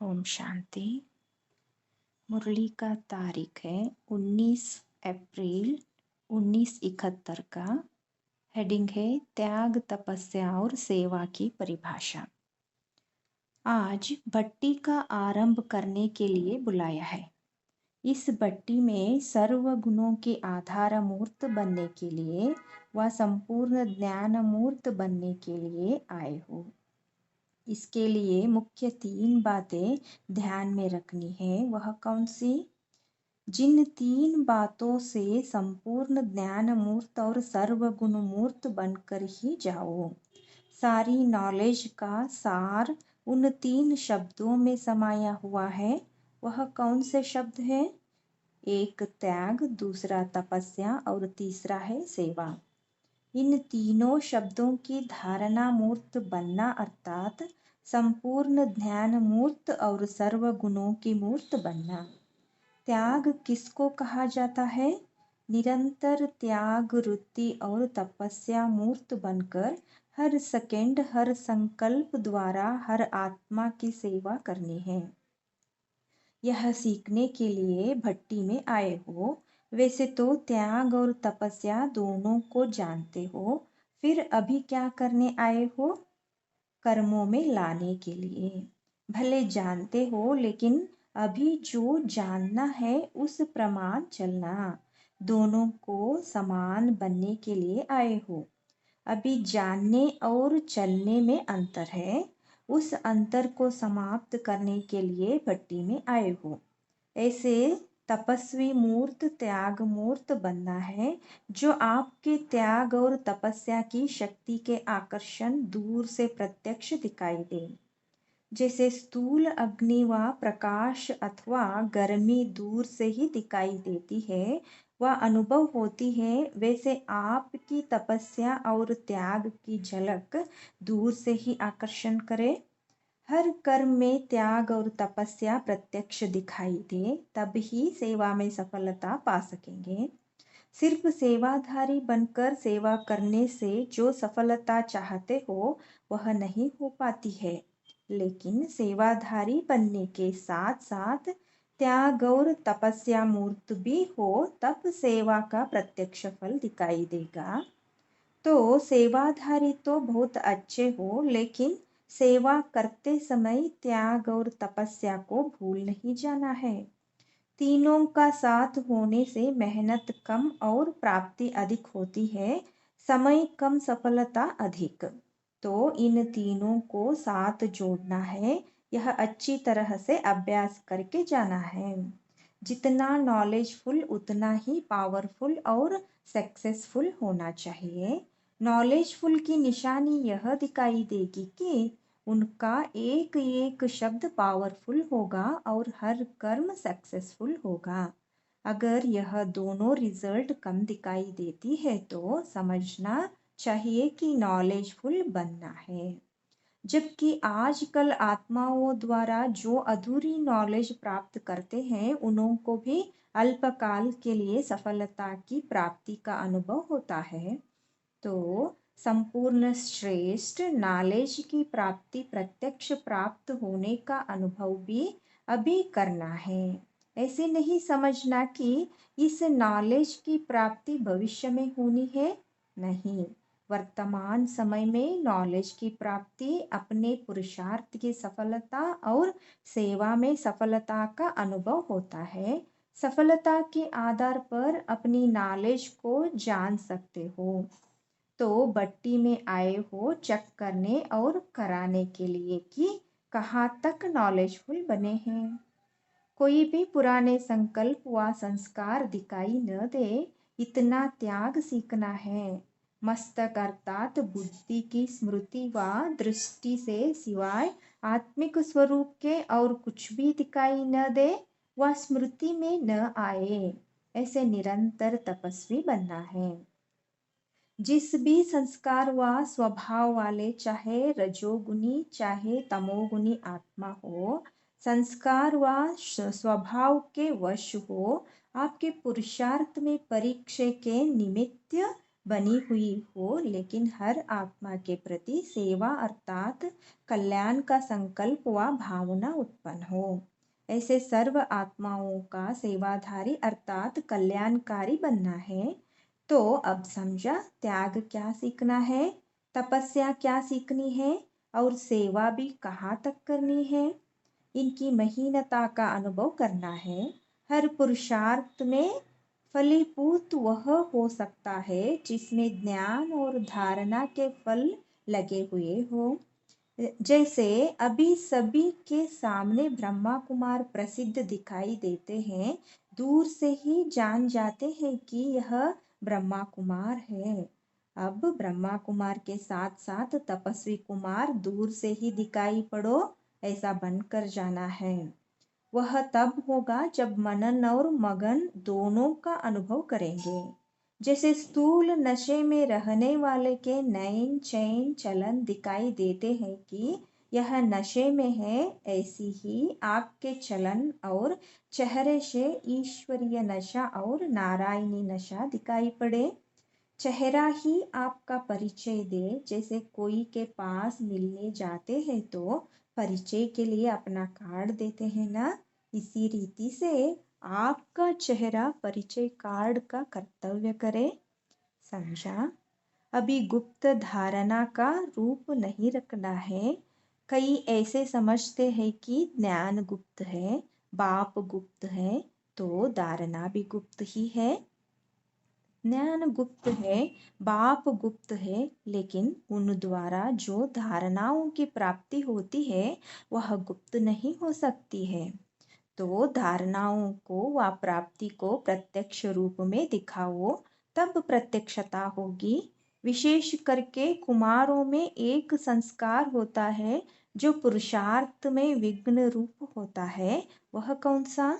ओम शांति। मुरली का तारीख है 19 अप्रैल 1971 का। हेडिंग है त्याग, तपस्या और सेवा की परिभाषा। आज भट्टी का आरंभ करने के लिए बुलाया है। इस भट्टी में सर्व गुणों के आधार मूर्त बनने के लिए व संपूर्ण ज्ञान मूर्त बनने के लिए आए हो। इसके लिए मुख्य 3 बातें ध्यान में रखनी है। वह कौन सी? जिन 3 बातों से संपूर्ण ज्ञान मूर्त और सर्वगुण मूर्त बनकर ही जाओ। सारी नॉलेज का सार उन 3 शब्दों में समाया हुआ है। वह कौन से शब्द है? एक त्याग, दूसरा तपस्या और तीसरा है सेवा। इन तीनों शब्दों की धारणा मूर्त बनना अर्थात संपूर्ण ज्ञान मूर्त और सर्व गुणों की मूर्त बनना। त्याग किसको कहा जाता है? निरंतर त्याग वृत्ति और तपस्या मूर्त बनकर हर सेकंड हर संकल्प द्वारा हर आत्मा की सेवा करनी है। यह सीखने के लिए भट्टी में आए हो। वैसे तो त्याग और तपस्या दोनों को जानते हो, फिर अभी क्या करने आए हो? कर्मों में लाने के लिए। भले जानते हो, लेकिन अभी जो जानना है उस प्रमाण चलना। दोनों को समान बनने के लिए आए हो। अभी जानने और चलने में अंतर है। उस अंतर को समाप्त करने के लिए भट्टी में आए हो। ऐसे तपस्वी मूर्त त्याग मूर्त बनना है, जो आपके त्याग और तपस्या की शक्ति के आकर्षण दूर से प्रत्यक्ष दिखाई दे। जैसे स्थूल अग्नि व प्रकाश अथवा गर्मी दूर से ही दिखाई देती है व अनुभव होती है, वैसे आपकी तपस्या और त्याग की झलक दूर से ही आकर्षण करे। हर कर्म में त्याग और तपस्या प्रत्यक्ष दिखाई दे, तब ही सेवा में सफलता पा सकेंगे। सिर्फ सेवाधारी बनकर सेवा करने से जो सफलता चाहते हो वह नहीं हो पाती है, लेकिन सेवाधारी बनने के साथ साथ त्याग और तपस्या मूर्त भी हो, तब सेवा का प्रत्यक्ष फल दिखाई देगा। तो सेवाधारी तो बहुत अच्छे हो, लेकिन सेवा करते समय त्याग और तपस्या को भूल नहीं जाना है। तीनों का साथ होने से मेहनत कम और प्राप्ति अधिक होती है, समय कम सफलता अधिक। तो इन तीनों को साथ जोड़ना है। यह अच्छी तरह से अभ्यास करके जाना है। जितना नॉलेजफुल उतना ही पावरफुल और सक्सेसफुल होना चाहिए। नॉलेजफुल की निशानी यह दिखाई देगी कि उनका एक एक शब्द पावरफुल होगा और हर कर्म सक्सेसफुल होगा। अगर यह दोनों रिजल्ट कम दिखाई देती है तो समझना चाहिए कि नॉलेजफुल बनना है। जबकि आजकल आत्माओं द्वारा जो अधूरी नॉलेज प्राप्त करते हैं, उनको भी अल्पकाल के लिए सफलता की प्राप्ति का अनुभव होता है। तो संपूर्ण श्रेष्ठ नॉलेज की प्राप्ति प्रत्यक्ष प्राप्त होने का अनुभव भी अभी करना है। ऐसे नहीं समझना कि इस नॉलेज की प्राप्ति भविष्य में होनी है। नहीं, वर्तमान समय में नॉलेज की प्राप्ति अपने पुरुषार्थ की सफलता और सेवा में सफलता का अनुभव होता है। सफलता के आधार पर अपनी नॉलेज को जान सकते हो। तो भट्टी में आए हो चेक करने और कराने के लिए कि कहाँ तक नॉलेजफुल बने हैं। कोई भी पुराने संकल्प व संस्कार दिखाई न दे, इतना त्याग सीखना है। मस्तक अर्थात बुद्धि की स्मृति व दृष्टि से सिवाय आत्मिक स्वरूप के और कुछ भी दिखाई न दे व स्मृति में न आए, ऐसे निरंतर तपस्वी बनना है। जिस भी संस्कार व स्वभाव वाले, चाहे रजोगुनी चाहे तमोगुनी आत्मा हो, संस्कार व स्वभाव के वश हो, आपके पुरुषार्थ में परीक्षा के निमित्त बनी हुई हो, लेकिन हर आत्मा के प्रति सेवा अर्थात कल्याण का संकल्प व भावना उत्पन्न हो। ऐसे सर्व आत्माओं का सेवाधारी अर्थात कल्याणकारी बनना है। तो अब समझा त्याग क्या सीखना है, तपस्या क्या सीखनी है और सेवा भी कहाँ तक करनी है। इनकी महीनता का अनुभव करना है। हर पुरुषार्थ में फलीभूत वह हो सकता है जिसमें ज्ञान और धारणा के फल लगे हुए हो। जैसे अभी सभी के सामने ब्रह्मा कुमार प्रसिद्ध दिखाई देते हैं, दूर से ही जान जाते हैं कि यह ब्रह्मा कुमार है। अब ब्रह्मा कुमार के साथ साथ तपस्वी कुमार दूर से ही दिखाई पड़ो, ऐसा बनकर जाना है। वह तब होगा जब मनन और मगन दोनों का अनुभव करेंगे। जैसे स्थूल नशे में रहने वाले के नयन चैन चलन दिखाई देते हैं कि यह नशे में है, ऐसी ही आपके चलन और चेहरे से ईश्वरीय नशा और नारायणी नशा दिखाई पड़े। चेहरा ही आपका परिचय दे। जैसे कोई के पास मिलने जाते हैं तो परिचय के लिए अपना कार्ड देते हैं ना, इसी रीति से आपका चेहरा परिचय कार्ड का कर्तव्य करे। समझा। अभी गुप्त धारणा का रूप नहीं रखना है। कई ऐसे समझते हैं कि ज्ञान गुप्त है, बाप गुप्त है, तो धारणा भी गुप्त ही है। ज्ञान गुप्त है, बाप गुप्त है, लेकिन उन द्वारा जो धारणाओं की प्राप्ति होती है वह गुप्त नहीं हो सकती है। तो धारणाओं को व प्राप्ति को प्रत्यक्ष रूप में दिखाओ, तब प्रत्यक्षता होगी। विशेष करके कुमारों में एक संस्कार होता है जो पुरुषार्थ में विघ्न रूप होता है। वह कौन सा?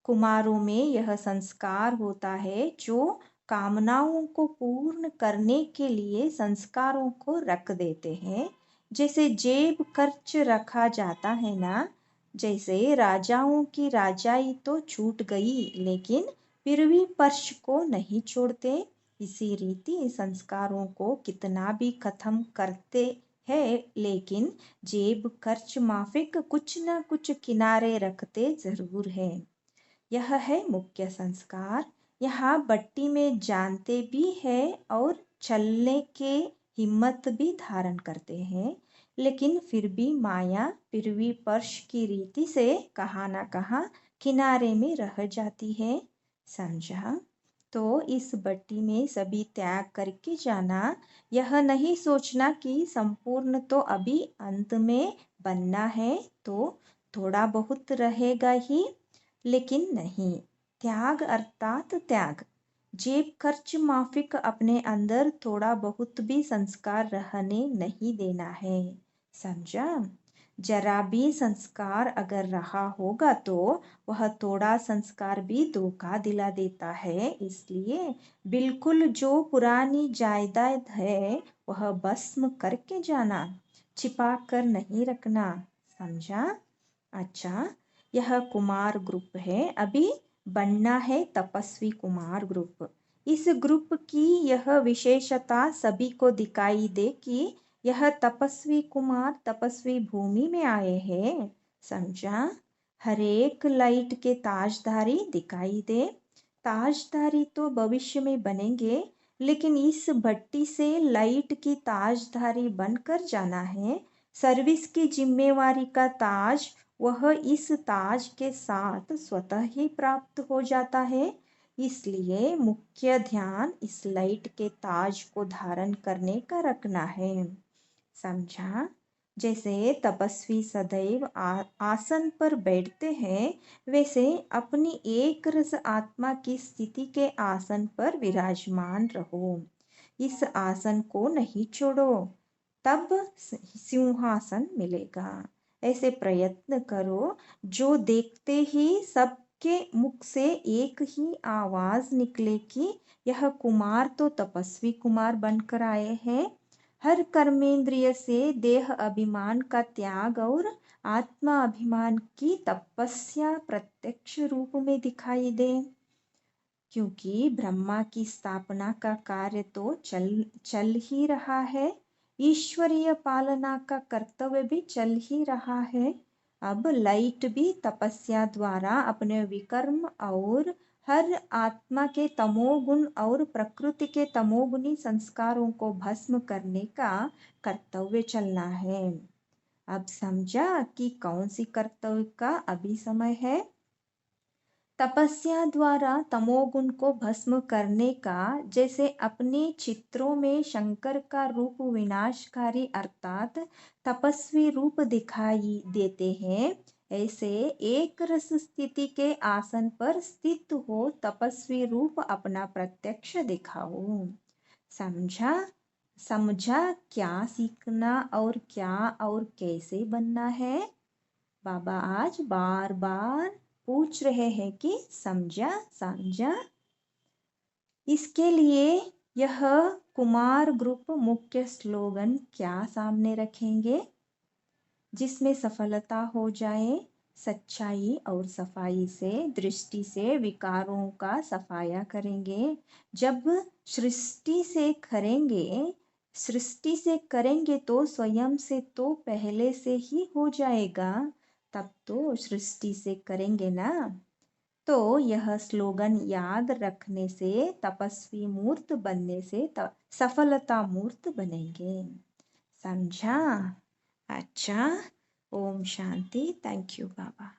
कुमारों में यह संस्कार होता है जो कामनाओं को पूर्ण करने के लिए संस्कारों को रख देते हैं। जैसे जेब खर्च रखा जाता है ना, जैसे राजाओं की राजाई तो छूट गई, लेकिन फिर भी पर्श को नहीं छोड़ते। इसी रीति संस्कारों को कितना भी खत्म करते हैं, लेकिन जेब खर्च माफिक कुछ न कुछ किनारे रखते जरूर है। यह है मुख्य संस्कार। यहाँ बट्टी में जानते भी है और चलने के हिम्मत भी धारण करते हैं, लेकिन फिर भी माया फिर भी पर्श की रीति से कहाँ ना कहाँ किनारे में रह जाती है। समझा। तो इस बट्टी में सभी त्याग करके जाना। यह नहीं सोचना कि संपूर्ण तो अभी अंत में बनना है, तो थोड़ा बहुत रहेगा ही, लेकिन नहीं। त्याग अर्थात त्याग। जेब खर्च माफिक अपने अंदर थोड़ा बहुत भी संस्कार रहने नहीं देना है। समझा। जरा भी संस्कार अगर रहा होगा तो वह थोड़ा संस्कार भी धोखा दिला देता है। इसलिए बिल्कुल जो पुरानी जायदाद है वह भस्म करके जाना, छिपा कर नहीं रखना। समझा। अच्छा, यह कुमार ग्रुप है। अभी बनना है तपस्वी कुमार ग्रुप। इस ग्रुप की यह विशेषता सभी को दिखाई दे कि यह तपस्वी कुमार तपस्वी भूमि में आए हैं। समझा। हर एक लाइट के ताजधारी दिखाई दे। ताजधारी तो भविष्य में बनेंगे, लेकिन इस भट्टी से लाइट की ताजधारी बनकर जाना है। सर्विस की जिम्मेवारी का ताज वह इस ताज के साथ स्वतः ही प्राप्त हो जाता है। इसलिए मुख्य ध्यान इस लाइट के ताज को धारण करने का रखना है। समझा। जैसे तपस्वी सदैव आसन पर बैठते हैं, वैसे अपनी एक रस आत्मा की स्थिति के आसन पर विराजमान रहो। इस आसन को नहीं छोड़ो, तब सिंहासन मिलेगा। ऐसे प्रयत्न करो जो देखते ही सबके मुख से एक ही आवाज निकले कि यह कुमार तो तपस्वी कुमार बनकर आए हैं। हर कर्मेंद्रिय से देह अभिमान का त्याग और आत्मा अभिमान की तपस्या प्रत्यक्ष रूप में दिखाई दे। क्योंकि ब्रह्मा की स्थापना का कार्य तो चल ही रहा है, ईश्वरीय पालना का कर्तव्य भी चल ही रहा है। अब लाइट भी तपस्या द्वारा अपने विकर्म और हर आत्मा के तमोगुण और प्रकृति के तमोगुणी संस्कारों को भस्म करने का कर्तव्य चलना है। अब समझा कि कौन सी कर्तव्य का अभी समय है? तपस्या द्वारा तमोगुण को भस्म करने का, जैसे अपने चित्रों में शंकर का रूप विनाशकारी अर्थात तपस्वी रूप दिखाई देते हैं, ऐसे एक रस स्थिति के आसन पर स्थित हो तपस्वी रूप अपना प्रत्यक्ष दिखाओ। समझा? समझा क्या सीखना और क्या और कैसे बनना है? बाबा आज बार बार पूछ रहे हैं कि समझा समझा। इसके लिए यह कुमार ग्रुप मुख्य स्लोगन क्या सामने रखेंगे? जिसमें सफलता हो जाए, सच्चाई और सफाई से दृष्टि से विकारों का सफाया करेंगे। जब सृष्टि से करेंगे तो स्वयं से तो पहले से ही हो जाएगा, तब तो सृष्टि से करेंगे ना। तो यह स्लोगन याद रखने से तपस्वी मूर्त बनने से सफलता मूर्त बनेंगे। समझा? अच्छा, Om Shanti. Thank you Baba.